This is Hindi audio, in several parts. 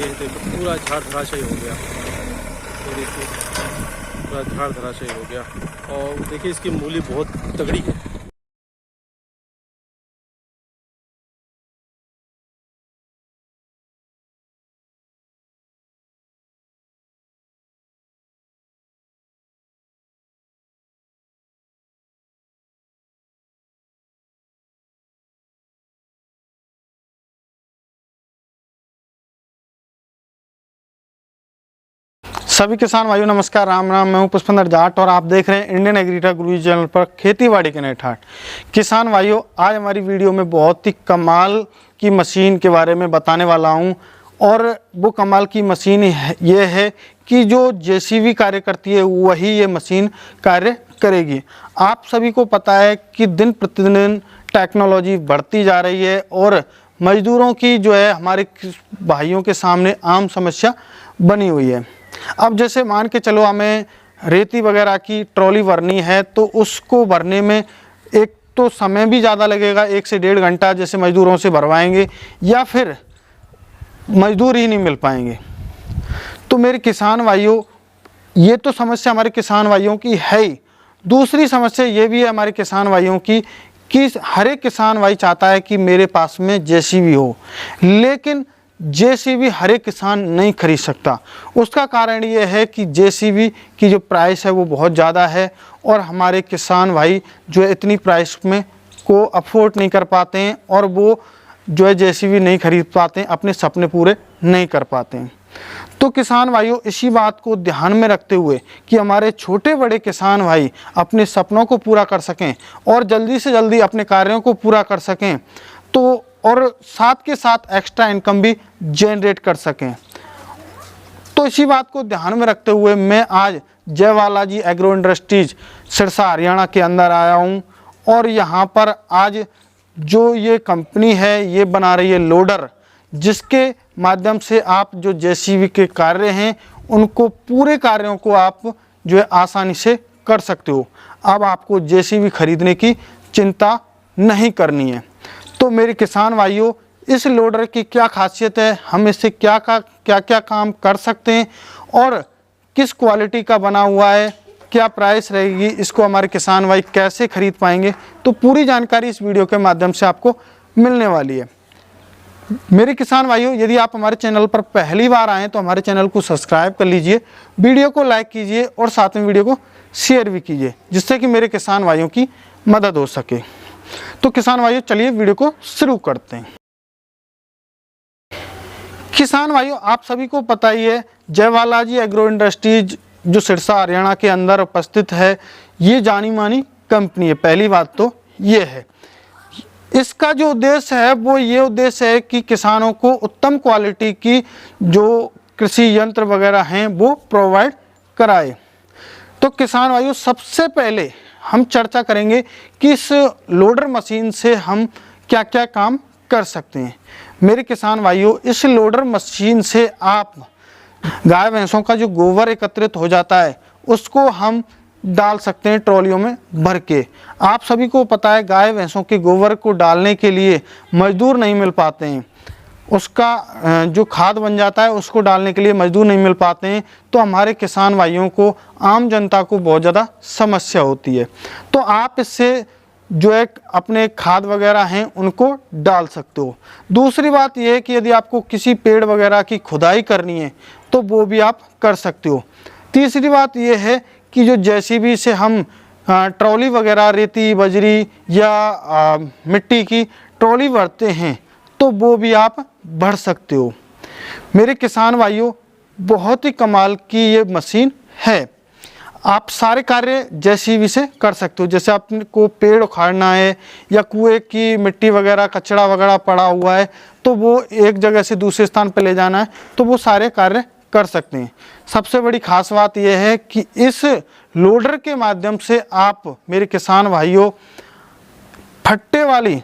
ये देखो पूरा झाड़ धराशायी हो गया। ये देखिए पूरा झाड़ धराशायी हो गया और देखिए इसकी मूली बहुत तगड़ी है। सभी किसान भाइयों नमस्कार, राम राम। मैं हूं पुष्पेंद्र जाट और आप देख रहे हैं इंडियन एग्रीटेक गुरु चैनल पर खेती-बाड़ी के नए ठाट। किसान भाइयों, आज हमारी वीडियो में बहुत ही कमाल की मशीन के बारे में बताने वाला हूं और वो कमाल की मशीन ये है कि जो जेसीबी कार्य करती है वही ये मशीन कार्य करेगी। आप सभी को पता है कि दिन प्रतिदिन टेक्नोलॉजी बढ़ती जा रही है और मजदूरों की जो है हमारे भाइयों के सामने आम समस्या बनी हुई है। अब जैसे मान के चलो हमें रेती वगैरह की ट्रॉली भरनी है तो उसको भरने में एक तो समय भी ज़्यादा लगेगा, 1 से 1.5 घंटा जैसे मजदूरों से भरवाएंगे या फिर मजदूर ही नहीं मिल पाएंगे। तो मेरे किसान भाइयों, ये तो समस्या हमारे किसान भाइयों की है ही। दूसरी समस्या ये भी है हमारे किसान भाइयों की कि हर एक किसान भाई चाहता है कि मेरे पास में जेसीबी हो, लेकिन जेसीबी हर एक किसान नहीं खरीद सकता। उसका कारण ये है कि जेसीबी की जो प्राइस है वो बहुत ज़्यादा है और हमारे किसान भाई जो है इतनी प्राइस में को अफोर्ड नहीं कर पाते हैं और वो जो है जेसीबी नहीं खरीद पाते हैं, अपने सपने पूरे नहीं कर पाते हैं। तो किसान भाइयों, इसी बात को ध्यान में रखते हुए कि हमारे छोटे बड़े किसान भाई अपने सपनों को पूरा कर सकें और जल्दी से जल्दी अपने कार्यों को पूरा कर सकें तो और साथ के साथ एक्स्ट्रा इनकम भी जनरेट कर सकें, तो इसी बात को ध्यान में रखते हुए मैं आज जयबालाजी एग्रो इंडस्ट्रीज सिरसा हरियाणा के अंदर आया हूं और यहां पर आज जो ये कंपनी है ये बना रही है लोडर, जिसके माध्यम से आप जो जेसीबी के कार्य हैं उनको पूरे कार्यों को आप जो है आसानी से कर सकते हो। अब आपको जेसीबी खरीदने की चिंता नहीं करनी है। तो मेरे किसान भाइयों, इस लोडर की क्या खासियत है, हम इससे क्या क्या काम कर सकते हैं और किस क्वालिटी का बना हुआ है, क्या प्राइस रहेगी, इसको हमारे किसान भाई कैसे खरीद पाएंगे, तो पूरी जानकारी इस वीडियो के माध्यम से आपको मिलने वाली है। मेरे किसान भाइयों, यदि आप हमारे चैनल पर पहली बार आएँ तो हमारे चैनल को सब्सक्राइब कर लीजिए, वीडियो को लाइक कीजिए और साथ में वीडियो को शेयर भी कीजिए, जिससे कि मेरे किसान भाइयों की मदद हो सके। तो किसान भाइयों, चलिए वीडियो को शुरू करते हैं। किसान भाइयों, आप सभी को पता ही है जयबालाजी एग्रो इंडस्ट्रीज जो सिरसा हरियाणा के अंदर उपस्थित है, ये जानी मानी कंपनी है। पहली बात तो ये है, इसका जो उद्देश्य है वो ये उद्देश्य है कि किसानों को उत्तम क्वालिटी की जो कृषि यंत्र वगैरह हैं वो प्रोवाइड कराए। तो किसान भाइयों, सबसे पहले हम चर्चा करेंगे कि इस लोडर मशीन से हम क्या क्या काम कर सकते हैं। मेरे किसान भाइयों, इस लोडर मशीन से आप गाय भैंसों का जो गोबर एकत्रित हो जाता है उसको हम डाल सकते हैं ट्रॉलियों में भर के। आप सभी को पता है गाय भैंसों के गोबर को डालने के लिए मजदूर नहीं मिल पाते हैं, उसका जो खाद बन जाता है उसको डालने के लिए मजदूर नहीं मिल पाते हैं। तो हमारे किसान भाइयों को, आम जनता को बहुत ज़्यादा समस्या होती है। तो आप इससे जो है अपने खाद वगैरह हैं उनको डाल सकते हो। दूसरी बात यह है कि यदि आपको किसी पेड़ वगैरह की खुदाई करनी है तो वो भी आप कर सकते हो। तीसरी बात यह है कि जो जेसीबी से हम ट्रॉली वगैरह रेती बजरी या मिट्टी की ट्रॉली भरते हैं तो वो भी आप भर सकते हो। मेरे किसान भाइयों, बहुत ही कमाल की ये मशीन है। आप सारे कार्य जेसीबी से कर सकते हो। जैसे आपको पेड़ उखाड़ना है या कुएं की मिट्टी वगैरह कचरा वगैरह पड़ा हुआ है तो वो एक जगह से दूसरे स्थान पर ले जाना है तो वो सारे कार्य कर सकते हैं। सबसे बड़ी खास बात यह है कि इस लोडर के माध्यम से आप, मेरे किसान भाइयों, फट्टे वाली,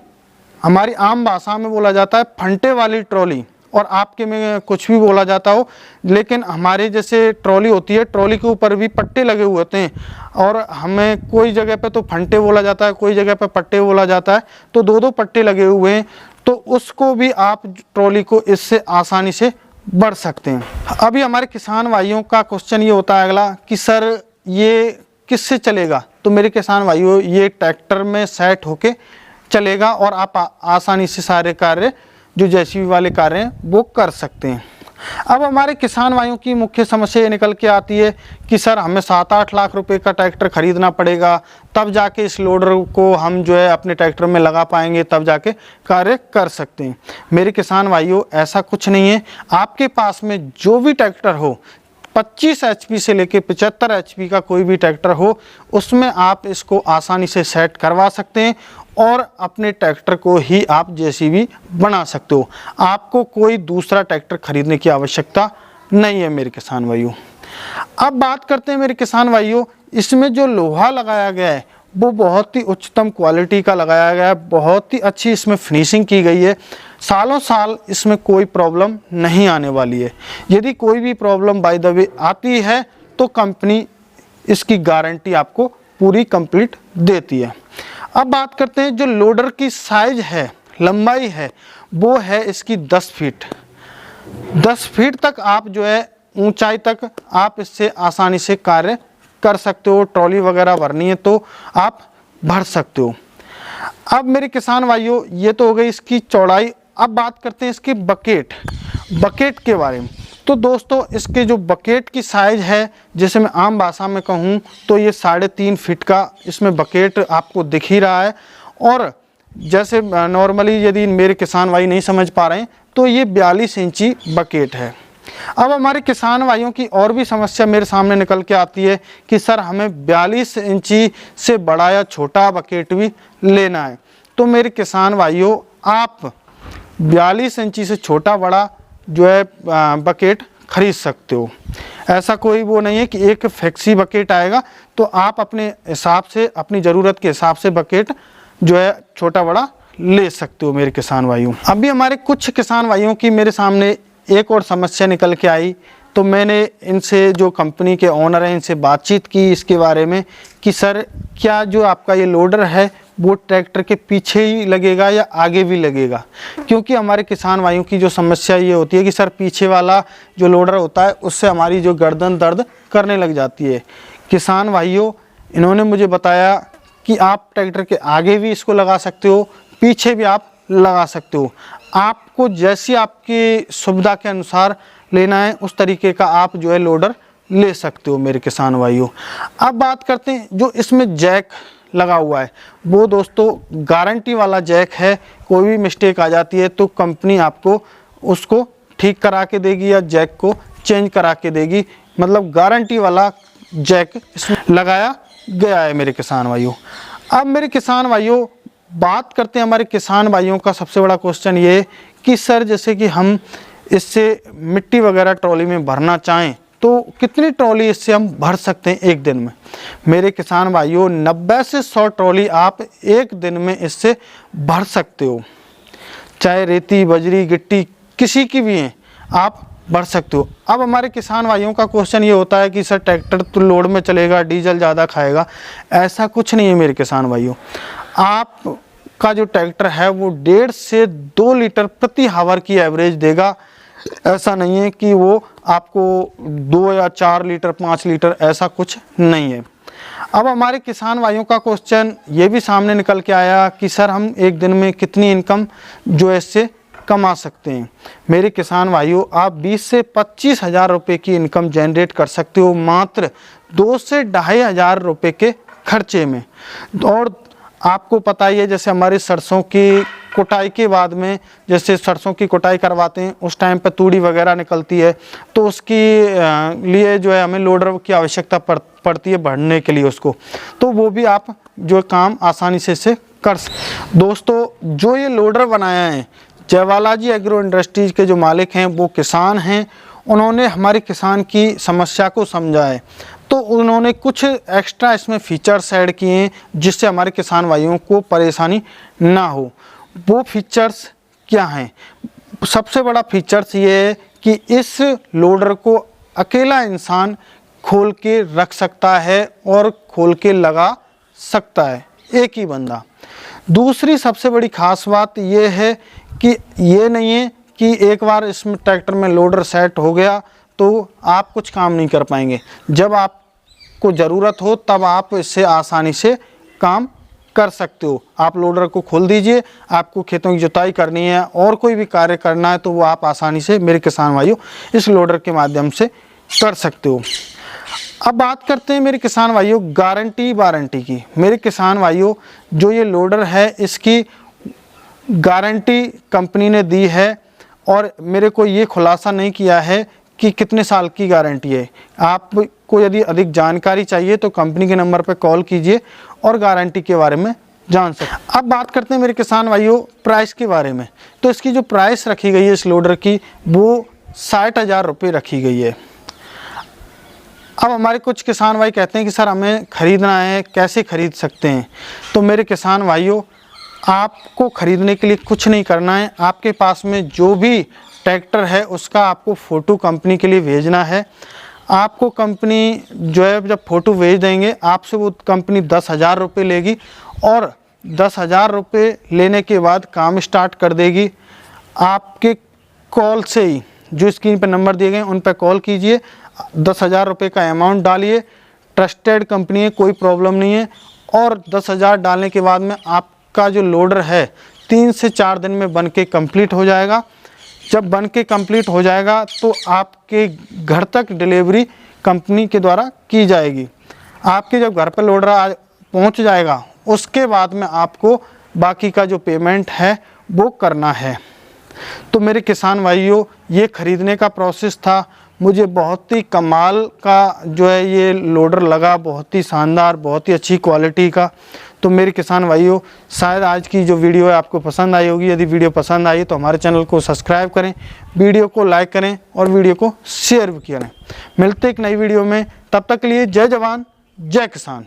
हमारी आम भाषा में बोला जाता है फंटे वाली ट्रॉली, और आपके में कुछ भी बोला जाता हो, लेकिन हमारे जैसे ट्रॉली होती है, ट्रॉली के ऊपर भी पट्टे लगे हुए होते हैं और हमें कोई जगह पे तो फंटे बोला जाता है, कोई जगह पे पट्टे बोला जाता है, तो दो दो पट्टे लगे हुए हैं। तो उसको भी आप ट्रॉली को इससे आसानी से बढ़ सकते हैं। अभी हमारे किसान भाइयों का क्वेश्चन ये होता है अगला कि सर ये किससे चलेगा? तो मेरे किसान भाइयों, ये ट्रैक्टर में सेट होके चलेगा और आप आसानी से सारे कार्य जो जेसीबी वाले कार्य हैं वो कर सकते हैं। अब हमारे किसान भाइयों की मुख्य समस्या ये निकल के आती है कि सर हमें 7-8 लाख रुपए का ट्रैक्टर खरीदना पड़ेगा, तब जाके इस लोडर को हम जो है अपने ट्रैक्टर में लगा पाएंगे, तब जाके कार्य कर सकते हैं। मेरे किसान भाइयों, ऐसा कुछ नहीं है। आपके पास में जो भी ट्रैक्टर हो, 25 HP से लेके 75 HP का कोई भी ट्रैक्टर हो, उसमें आप इसको आसानी से सेट करवा सकते हैं और अपने ट्रैक्टर को ही आप जेसीबी बना सकते हो। आपको कोई दूसरा ट्रैक्टर खरीदने की आवश्यकता नहीं है मेरे किसान भाइयों। अब बात करते हैं मेरे किसान भाइयों, इसमें जो लोहा लगाया गया है वो बहुत ही उच्चतम क्वालिटी का लगाया गया है, बहुत ही अच्छी इसमें फिनिशिंग की गई है। सालों साल इसमें कोई प्रॉब्लम नहीं आने वाली है। यदि कोई भी प्रॉब्लम बाय द वे आती है तो कंपनी इसकी गारंटी आपको पूरी कंप्लीट देती है। अब बात करते हैं जो लोडर की साइज है, लंबाई है, वो है इसकी 10 फीट। 10 फीट तक आप जो है ऊंचाई तक आप इससे आसानी से कार्य कर सकते हो। ट्रॉली वगैरह भरनी है तो आप भर सकते हो। अब मेरे किसान भाइयों, ये तो हो गई इसकी चौड़ाई। अब बात करते हैं इसके बकेट के बारे में। तो दोस्तों, इसके जो बकेट की साइज़ है, जैसे मैं आम भाषा में कहूँ तो ये 3.5 फीट का इसमें बकेट आपको दिख ही रहा है। और जैसे नॉर्मली यदि मेरे किसान भाई नहीं समझ पा रहे हैं तो ये 42 इंची बकेट है। अब हमारे किसान भाइयों की और भी समस्या मेरे सामने निकल के आती है कि सर हमें 42 इंची से बड़ा या छोटा बकेट भी लेना है। तो मेरे किसान भाइयों, आप 42 इंची से छोटा बड़ा जो है बकेट खरीद सकते हो। ऐसा कोई वो नहीं है कि एक फैक्सी बकेट आएगा, तो आप अपने हिसाब से, अपनी ज़रूरत के हिसाब से बकेट जो है छोटा बड़ा ले सकते हो मेरे किसान भाइयों। अभी हमारे कुछ किसान भाइयों की मेरे सामने एक और समस्या निकल के आई, तो मैंने इनसे, जो कंपनी के ओनर हैं, इनसे बातचीत की इसके बारे में कि सर क्या जो आपका ये लोडर है वो ट्रैक्टर के पीछे ही लगेगा या आगे भी लगेगा? क्योंकि हमारे किसान भाइयों की जो समस्या ये होती है कि सर पीछे वाला जो लोडर होता है उससे हमारी जो गर्दन दर्द करने लग जाती है। किसान भाइयों, इन्होंने मुझे बताया कि आप ट्रैक्टर के आगे भी इसको लगा सकते हो, पीछे भी आप लगा सकते हो। आपको जैसी आपकी सुविधा के अनुसार लेना है उस तरीके का आप जो है लोडर ले सकते हो मेरे किसान भाइयों। अब बात करते हैं जो इसमें जैक लगा हुआ है, वो दोस्तों गारंटी वाला जैक है। कोई भी मिस्टेक आ जाती है तो कंपनी आपको उसको ठीक करा के देगी या जैक को चेंज करा के देगी। मतलब गारंटी वाला जैक इसमें लगाया गया है मेरे किसान भाइयों। अब मेरे किसान भाइयों, बात करते हैं हमारे किसान भाइयों का सबसे बड़ा क्वेश्चन ये है कि सर जैसे कि हम इससे मिट्टी वगैरह ट्रॉली में भरना चाहें तो कितनी ट्रॉली इससे हम भर सकते हैं एक दिन में? मेरे किसान भाइयों, 90 से 100 ट्रॉली आप एक दिन में इससे भर सकते हो। चाहे रेती, बजरी, गिट्टी किसी की भी हैं, आप भर सकते हो। अब हमारे किसान भाइयों का क्वेश्चन ये होता है कि सर ट्रैक्टर तो लोड में चलेगा, डीजल ज़्यादा खाएगा। ऐसा कुछ नहीं है मेरे किसान भाइयों। आपका जो ट्रैक्टर है वो 1.5 से 2 लीटर प्रति हावर की एवरेज देगा। ऐसा नहीं है कि वो आपको 2 या 4 लीटर, 5 लीटर, ऐसा कुछ नहीं है। अब हमारे किसान भाइयों का क्वेश्चन ये भी सामने निकल के आया कि सर हम एक दिन में कितनी इनकम जो है इससे कमा सकते हैं? मेरे किसान भाइयों, आप 20 से 25 हज़ार रुपये की इनकम जनरेट कर सकते हो मात्र 2 से 2.5 हज़ार रुपये के खर्चे में। और आपको पता ही है, जैसे हमारी सरसों की कुटाई के बाद में, जैसे सरसों की कुटाई करवाते हैं उस टाइम पर तूड़ी वगैरह निकलती है, तो उसकी लिए जो है हमें लोडर की आवश्यकता पड़ती है भरने के लिए उसको, तो वो भी आप जो काम आसानी से इसे कर सकते। दोस्तों, जो ये लोडर बनाया है, जयबालाजी एग्रो इंडस्ट्रीज के जो मालिक हैं वो किसान हैं। उन्होंने हमारे किसान की समस्या को समझा है, तो उन्होंने कुछ एक्स्ट्रा इसमें फीचर्स ऐड किए हैं जिससे हमारे किसान भाइयों को परेशानी ना हो। वो फीचर्स क्या हैं? सबसे बड़ा फीचर्स ये है कि इस लोडर को अकेला इंसान खोल के रख सकता है और खोल के लगा सकता है, एक ही बंदा। दूसरी सबसे बड़ी खास बात ये है कि ये नहीं है कि एक बार इसमें ट्रैक्टर में लोडर सेट हो गया तो आप कुछ काम नहीं कर पाएंगे। जब आपको ज़रूरत हो तब आप इससे आसानी से काम कर सकते हो। आप लोडर को खोल दीजिए, आपको खेतों की जुताई करनी है और कोई भी कार्य करना है तो वो आप आसानी से मेरे किसान भाइयों इस लोडर के माध्यम से कर सकते हो। अब बात करते हैं मेरे किसान भाइयों गारंटी वारंटी की। मेरे किसान भाइयों जो ये लोडर है इसकी गारंटी कंपनी ने दी है और मेरे को ये खुलासा नहीं किया है कि कितने साल की गारंटी है। आपको यदि अधिक जानकारी चाहिए तो कंपनी के नंबर पर कॉल कीजिए और गारंटी के बारे में जान सकते। अब बात करते हैं मेरे किसान भाइयों प्राइस के बारे में। तो इसकी जो प्राइस रखी गई है इस लोडर की वो 60,000 रुपये रखी गई है। अब हमारे कुछ किसान भाई कहते हैं कि सर हमें ख़रीदना है, कैसे ख़रीद सकते हैं। तो मेरे किसान भाइयों आपको ख़रीदने के लिए कुछ नहीं करना है। आपके पास में जो भी ट्रैक्टर है उसका आपको फ़ोटो कंपनी के लिए भेजना है। आपको कंपनी जो है जब फ़ोटो भेज देंगे आपसे वो कंपनी 10,000 रुपये लेगी और 10,000 रुपये लेने के बाद काम स्टार्ट कर देगी। आपके कॉल से ही जो स्क्रीन पर नंबर दिए गए उन पर कॉल कीजिए, 10,000 रुपये का अमाउंट डालिए। ट्रस्टेड कंपनी है, कोई प्रॉब्लम नहीं है। और 10,000 डालने के बाद में आपका जो लोडर है 3 से 4 दिन में बन के कम्प्लीट हो जाएगा। जब बन के कम्प्लीट हो जाएगा तो आपके घर तक डिलीवरी कंपनी के द्वारा की जाएगी। आपके जब घर पर लोडर पहुंच जाएगा उसके बाद में आपको बाकी का जो पेमेंट है वो करना है। तो मेरे किसान भाइयों ये ख़रीदने का प्रोसेस था। मुझे बहुत ही कमाल का जो है ये लोडर लगा, बहुत ही शानदार, बहुत ही अच्छी क्वालिटी का। तो मेरे किसान भाइयों शायद आज की जो वीडियो है आपको पसंद आई होगी। यदि वीडियो पसंद आई तो हमारे चैनल को सब्सक्राइब करें, वीडियो को लाइक करें और वीडियो को शेयर भी करें। मिलते एक नई वीडियो में, तब तक के लिए जय जवान जय किसान।